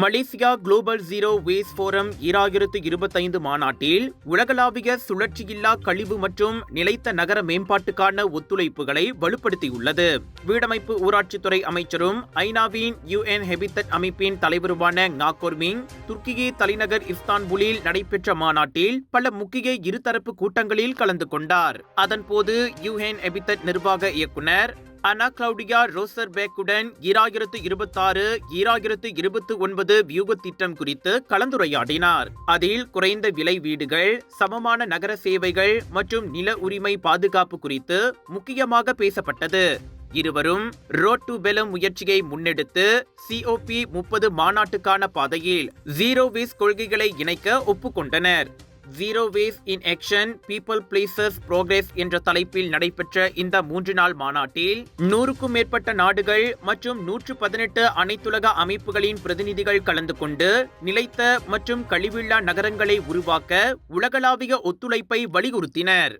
Malaysia global zero waste forum 2025 மாநாட்டில் உலகளாவிய சுழற்சியில்லா கழிவு மற்றும் நிலைத்த நகர மேம்பாட்டுக்கான ஒத்துழைப்புகளை வலுப்படுத்தியுள்ளது. வீடமைப்பு ஊராட்சித்துறை அமைச்சரும் ஐநாவின் UN ஹெபித்தட் அமைப்பின் தலைவருமான நாகோர்மிங் துர்க்கியே தலைநகர் இஸ்தான்புலில் நடைபெற்ற மாநாட்டில் பல முக்கிய இருதரப்பு கூட்டங்களில் கலந்து கொண்டார். அதன்போது UN ஹெபித்தட் நிர்வாக இயக்குனர் அனா கிளவுடியா ரோசர்பேக்குடன் 2026-2029 வியூக திட்டம் குறித்து கலந்துரையாடினார். அதில் குறைந்த விலை வீடுகள், சமமான நகர சேவைகள் மற்றும் நில உரிமை பாதுகாப்பு குறித்து முக்கியமாக பேசப்பட்டது. இருவரும் ரோட் டு பெலம் முயற்சியை முன்னெடுத்து COP30 மாநாட்டுக்கான பாதையில் ஜீரோ வேஸ்ட் கொள்கைகளை இணைக்க ஒப்புக்கொண்டனர். Zero waste in action people places progress என்ற தலைப்பில் நடைபெற்ற இந்த 3 நாள் மாநாட்டில் 100க்கும் மேற்பட்ட நாடுகள் மற்றும் 118 அனைத்துலக அமைப்புகளின் பிரதிநிதிகள் கலந்து கொண்டு நிலைத்த மற்றும் கழிவில்லா நகரங்களை உருவாக்க உலகளாவிய ஒத்துழைப்பை வலியுறுத்தினர்.